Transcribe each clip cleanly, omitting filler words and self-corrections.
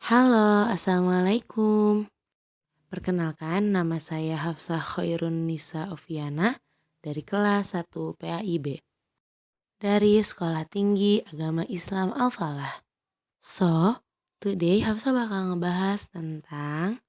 Halo, Assalamualaikum. Perkenalkan, nama saya Hafsah Khairun Nisa Oviana dari kelas 1 PAIB dari Sekolah Tinggi Agama Islam Al-Falah. Today Hafsah bakal ngebahas tentang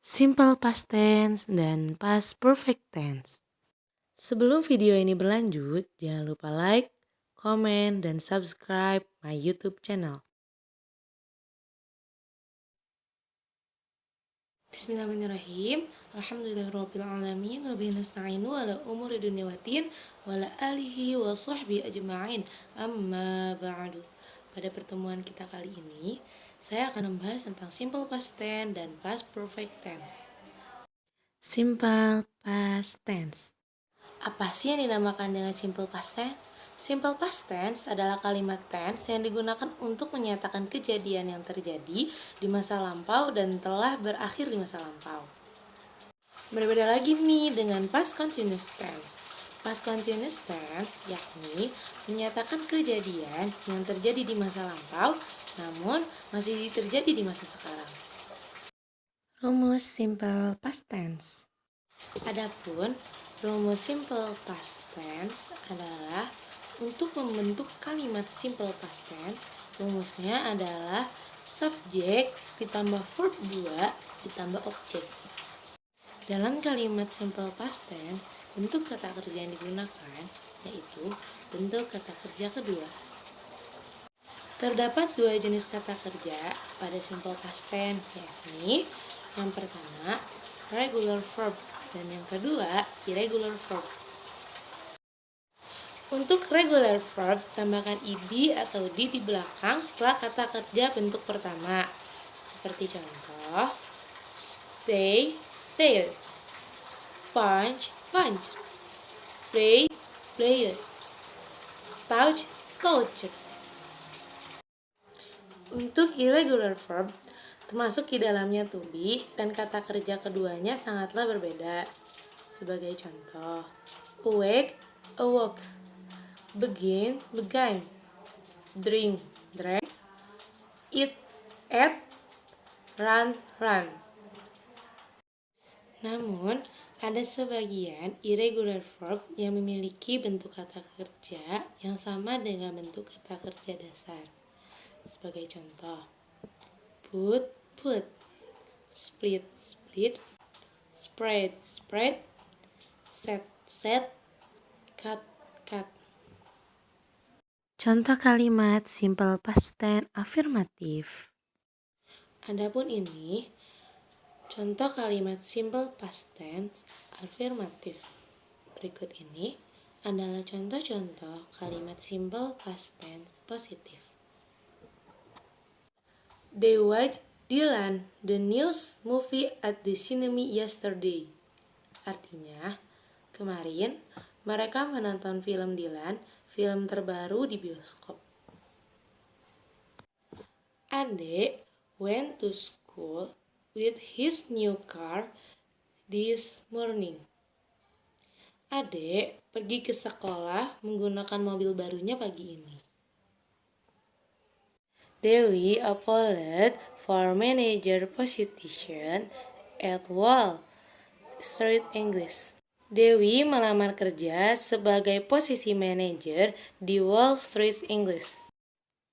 simple past tense dan past perfect tense. Sebelum video ini berlanjut, jangan lupa like, komen, dan subscribe my YouTube channel. Bismillahirrahmanirrahim. Alhamdulillahirrabbilalamin. Wabihi nasta'inu ala umuri dunia watin wa ala alihi wa sahbihi ajma'in. Amma ba'du. Pada pertemuan kita kali ini, saya akan membahas tentang simple past tense dan past perfect tense. Simple past tense. Apa sih yang dinamakan dengan simple past tense? Simple past tense adalah kalimat tense yang digunakan untuk menyatakan kejadian yang terjadi di masa lampau dan telah berakhir di masa lampau. Berbeda lagi nih dengan past continuous tense. Past continuous tense yakni menyatakan kejadian yang terjadi di masa lampau namun masih terjadi di masa sekarang. Rumus simple past tense. Adapun rumus simple past tense adalah untuk membentuk kalimat simple past tense, rumusnya adalah subjek ditambah verb 2 ditambah objek. Dalam kalimat simple past tense, bentuk kata kerja yang digunakan yaitu bentuk kata kerja kedua. Terdapat dua jenis kata kerja pada simple past tense, yakni yang pertama regular verb dan yang kedua irregular verb. Untuk regular verb, tambahkan ed atau di belakang setelah kata kerja bentuk pertama. Seperti contoh, stay, stayed, punch, punched, play, played, touch, touched. Untuk irregular verb, termasuk di dalamnya to be dan kata kerja keduanya sangatlah berbeda. Sebagai contoh, awake, awoke, begin, began, drink, drank, eat, ate, run, run. Namun, ada sebagian irregular verb yang memiliki bentuk kata kerja yang sama dengan bentuk kata kerja dasar. Sebagai contoh, put, put, split, split, spread, spread, set, set, cut, cut. Contoh kalimat simple past tense afirmatif. Adapun ini contoh kalimat simple past tense afirmatif. Berikut ini adalah contoh-contoh kalimat simple past tense positif. They watched Dylan the news movie at the cinema yesterday. Artinya, kemarin mereka menonton film Dylan, film terbaru di bioskop. Ade went to school with his new car this morning. Ade pergi ke sekolah menggunakan mobil barunya pagi ini. Dewi applied for manager position at Wall Street English. Dewi melamar kerja sebagai posisi manajer di Wall Street English.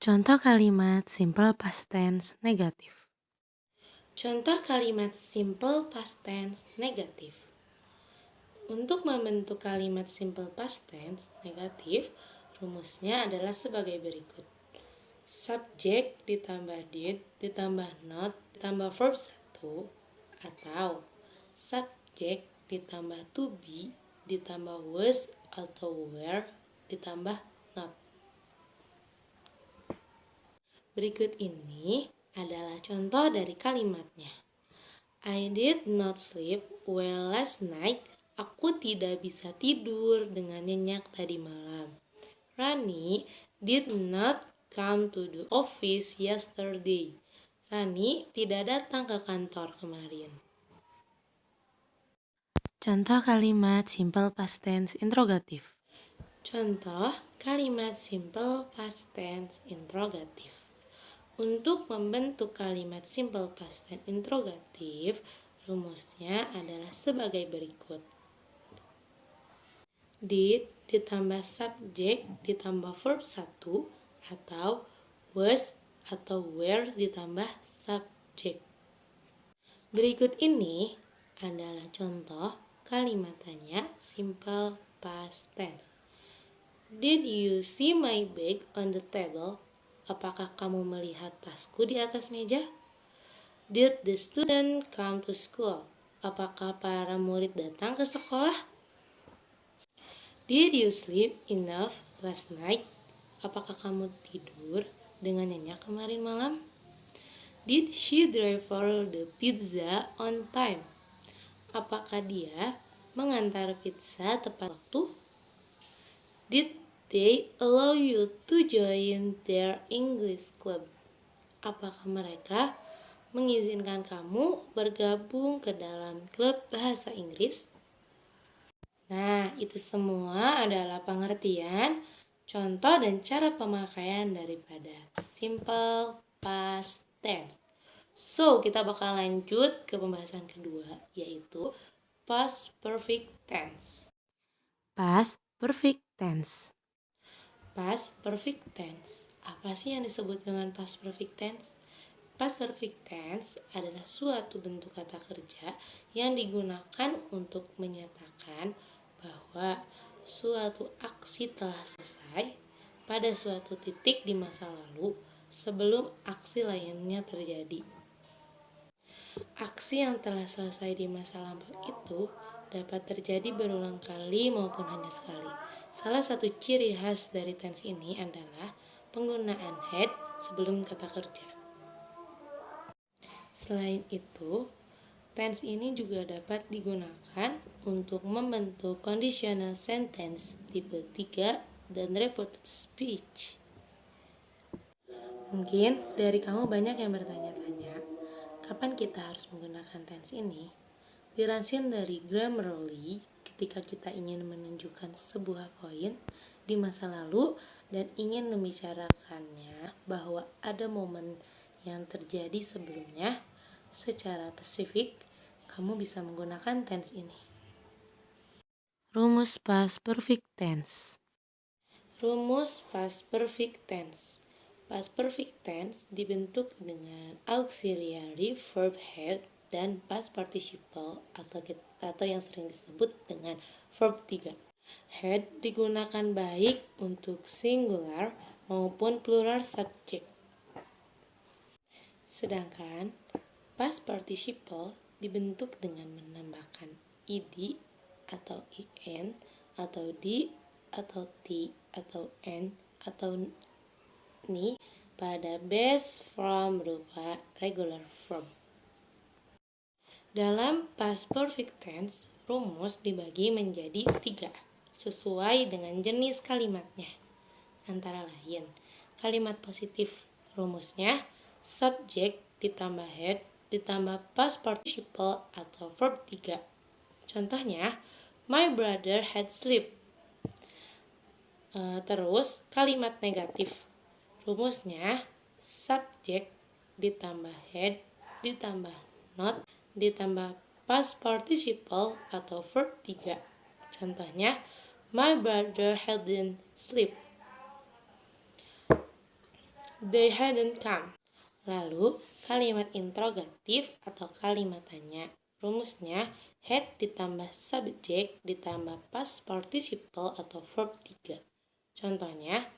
Contoh kalimat simple past tense negatif. Contoh kalimat simple past tense negatif. Untuk membentuk kalimat simple past tense negatif, rumusnya adalah sebagai berikut. Subjek ditambah did ditambah not ditambah verb 1 atau subjek ditambah to be ditambah was atau were ditambah not. Berikut ini adalah contoh dari kalimatnya. I did not sleep well last night. Aku tidak bisa tidur dengan nyenyak tadi malam. Rani did not come to the office yesterday. Rani tidak datang ke kantor kemarin. Contoh kalimat simple past tense interrogatif. Contoh kalimat simple past tense interrogatif. Untuk membentuk kalimat simple past tense interrogatif, rumusnya adalah sebagai berikut. Did ditambah subjek ditambah verb 1 atau was atau were ditambah subjek. Berikut ini adalah contoh kalimat tanya simple past tense. Did you see my bag on the table? Apakah kamu melihat tasku di atas meja? Did the student come to school? Apakah para murid datang ke sekolah? Did you sleep enough last night? Apakah kamu tidur dengan nyenyak kemarin malam? Did she deliver the pizza on time? Apakah dia mengantar pizza tepat waktu? Did they allow you to join their English club? Apakah mereka mengizinkan kamu bergabung ke dalam klub bahasa Inggris? Nah, itu semua adalah pengertian, contoh, dan cara pemakaian daripada simple past tense. So, kita bakal lanjut ke pembahasan kedua, yaitu past perfect tense. Past perfect tense. Past perfect tense. Apa sih yang disebut dengan past perfect tense? Past perfect tense adalah suatu bentuk kata kerja yang digunakan untuk menyatakan bahwa suatu aksi telah selesai pada suatu titik di masa lalu sebelum aksi lainnya terjadi. Aksi yang telah selesai di masa lampau itu dapat terjadi berulang kali maupun hanya sekali. Salah satu ciri khas dari tense ini adalah penggunaan had sebelum kata kerja. Selain itu, tense ini juga dapat digunakan untuk membentuk conditional sentence tipe 3 dan reported speech. Mungkin dari kamu banyak yang bertanya-tanya, kapan kita harus menggunakan tense ini? Dilansir dari Grammarly, ketika kita ingin menunjukkan sebuah poin di masa lalu dan ingin membicarakannya bahwa ada momen yang terjadi sebelumnya, secara spesifik, kamu bisa menggunakan tense ini. Rumus past perfect tense. Rumus past perfect tense. Past perfect tense dibentuk dengan auxiliary verb had dan past participle atau yang sering disebut dengan verb 3. Had digunakan baik untuk singular maupun plural subject. Sedangkan past participle dibentuk dengan menambahkan id atau in atau di atau t atau n atau ni pada base form berupa regular verb. Dalam past perfect tense, rumus dibagi menjadi 3 sesuai dengan jenis kalimatnya. Antara lain, kalimat positif rumusnya subjek ditambah had ditambah past participle atau verb 3. Contohnya, my brother had sleep. Terus kalimat negatif rumusnya subjek ditambah had ditambah not ditambah past participle atau verb 3. Contohnya, my brother hadn't sleep. They hadn't come. Lalu kalimat interrogatif atau kalimat tanya rumusnya had ditambah subjek ditambah past participle atau verb 3. Contohnya,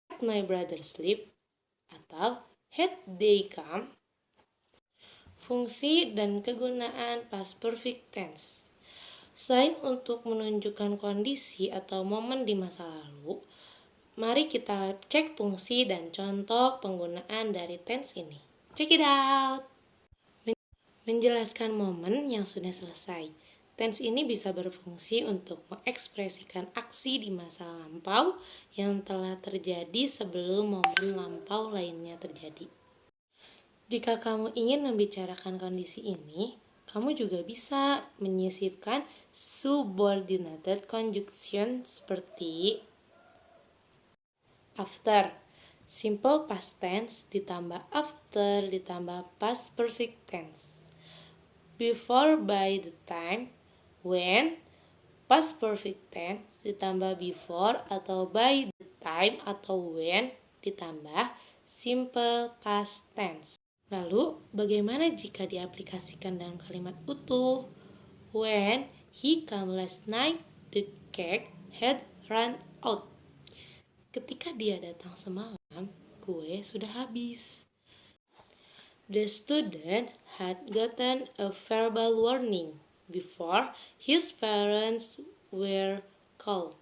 had my brother sleep atau had they come. Fungsi dan kegunaan past perfect tense. Selain untuk menunjukkan kondisi atau momen di masa lalu, mari kita cek fungsi dan contoh penggunaan dari tense ini. Check it out! Menjelaskan momen yang sudah selesai. Tense ini bisa berfungsi untuk mengekspresikan aksi di masa lampau yang telah terjadi sebelum momen lampau lainnya terjadi. Jika kamu ingin membicarakan kondisi ini, kamu juga bisa menyisipkan subordinated conjunction seperti after. Simple past tense ditambah after ditambah past perfect tense. Before by the time, when, past perfect tense ditambah before atau by the time atau when ditambah simple past tense. Lalu, bagaimana jika diaplikasikan dalam kalimat utuh? When he came last night, the cake had run out. Ketika dia datang semalam, kue sudah habis. The student had gotten a verbal warning before his parents were called.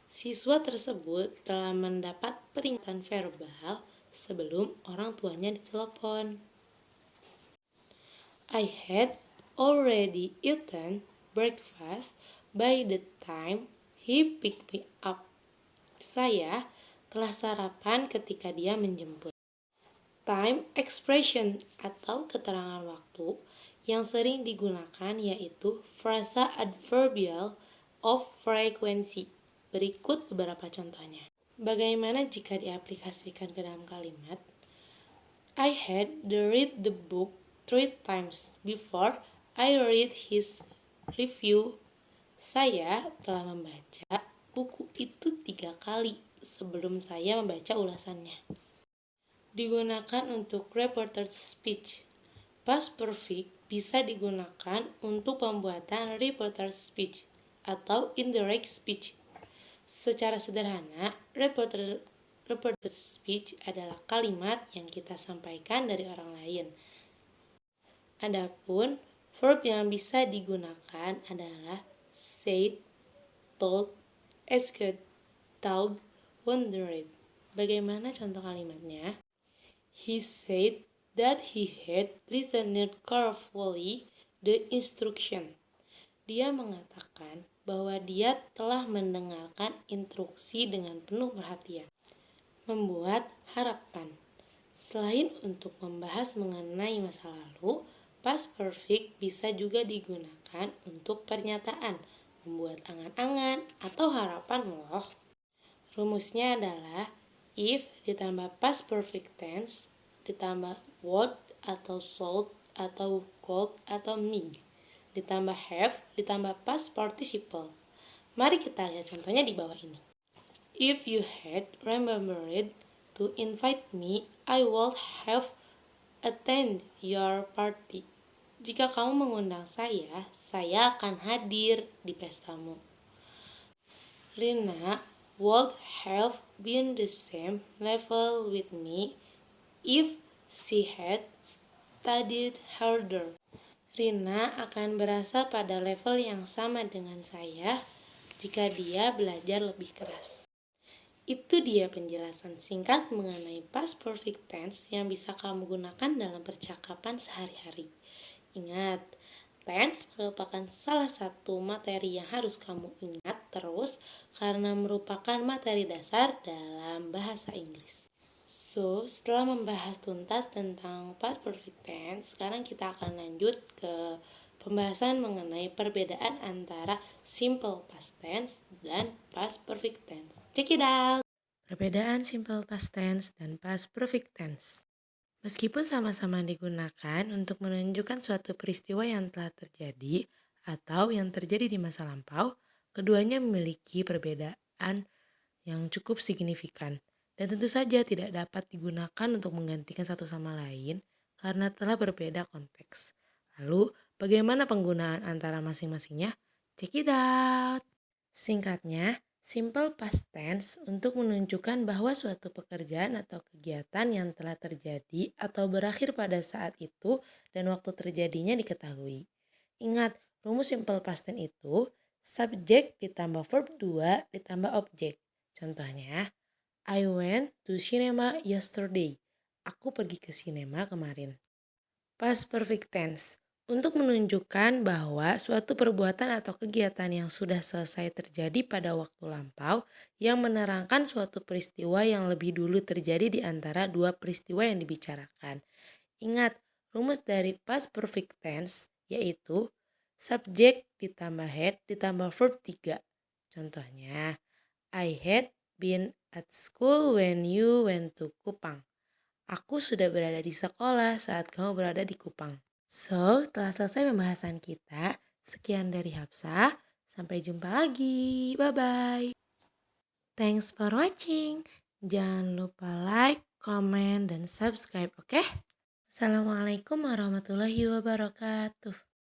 Siswa tersebut telah mendapat peringatan verbal sebelum orang tuanya ditelepon. I had already eaten breakfast by the time he picked me up. Saya telah sarapan ketika dia menjemput. Time expression atau keterangan waktu yang sering digunakan yaitu frasa adverbial of frequency. Berikut beberapa contohnya. Bagaimana jika diaplikasikan ke dalam kalimat? I had read the book 3 times before I read his review. Saya telah membaca buku itu 3 kali sebelum saya membaca ulasannya. Digunakan untuk reporter speech. Past perfect bisa digunakan untuk pembuatan reporter speech atau indirect speech. Secara sederhana, reporter speech adalah kalimat yang kita sampaikan dari orang lain. Adapun verb yang bisa digunakan adalah said, told, asked, thought, wondered. Bagaimana contoh kalimatnya? He said that he had listened carefully the instruction. Dia mengatakan bahwa dia telah mendengarkan instruksi dengan penuh perhatian. Membuat harapan. Selain untuk membahas mengenai masa lalu, past perfect bisa juga digunakan untuk pernyataan, membuat angan-angan atau harapan loh. Rumusnya adalah if ditambah past perfect tense ditambah would atau should atau could atau may ditambah have ditambah past participle. Mari kita lihat contohnya di bawah ini. If you had remembered to invite me, I would have attend your party. Jika kamu mengundang saya akan hadir di pestamu. Rina would have been the same level with me if she had studied harder. Rina akan berasa pada level yang sama dengan saya jika dia belajar lebih keras. Itu dia penjelasan singkat mengenai past perfect tense yang bisa kamu gunakan dalam percakapan sehari-hari. Ingat, tense merupakan salah satu materi yang harus kamu ingat terus karena merupakan materi dasar dalam bahasa Inggris. So, setelah membahas tuntas tentang past perfect tense, sekarang kita akan lanjut ke pembahasan mengenai perbedaan antara simple past tense dan past perfect tense. Check it out! Perbedaan simple past tense dan past perfect tense. Meskipun sama-sama digunakan untuk menunjukkan suatu peristiwa yang telah terjadi atau yang terjadi di masa lampau, keduanya memiliki perbedaan yang cukup signifikan dan tentu saja tidak dapat digunakan untuk menggantikan satu sama lain karena telah berbeda konteks. Lalu, bagaimana penggunaan antara masing-masingnya? Check it out! Singkatnya, simple past tense untuk menunjukkan bahwa suatu pekerjaan atau kegiatan yang telah terjadi atau berakhir pada saat itu dan waktu terjadinya diketahui. Ingat, rumus simple past tense itu subjek ditambah verb 2 ditambah objek. Contohnya, I went to cinema yesterday. Aku pergi ke sinema kemarin. Past perfect tense untuk menunjukkan bahwa suatu perbuatan atau kegiatan yang sudah selesai terjadi pada waktu lampau yang menerangkan suatu peristiwa yang lebih dulu terjadi di antara dua peristiwa yang dibicarakan. Ingat, rumus dari past perfect tense yaitu subjek ditambah had ditambah verb 3. Contohnya, I had been at school when you went to Kupang. Aku sudah berada di sekolah saat kamu berada di Kupang. So, telah selesai pembahasan kita. Sekian dari Hafsah. Sampai jumpa lagi. Bye-bye. Thanks for watching. Jangan lupa like, comment, dan subscribe, oke? Assalamualaikum warahmatullahi wabarakatuh.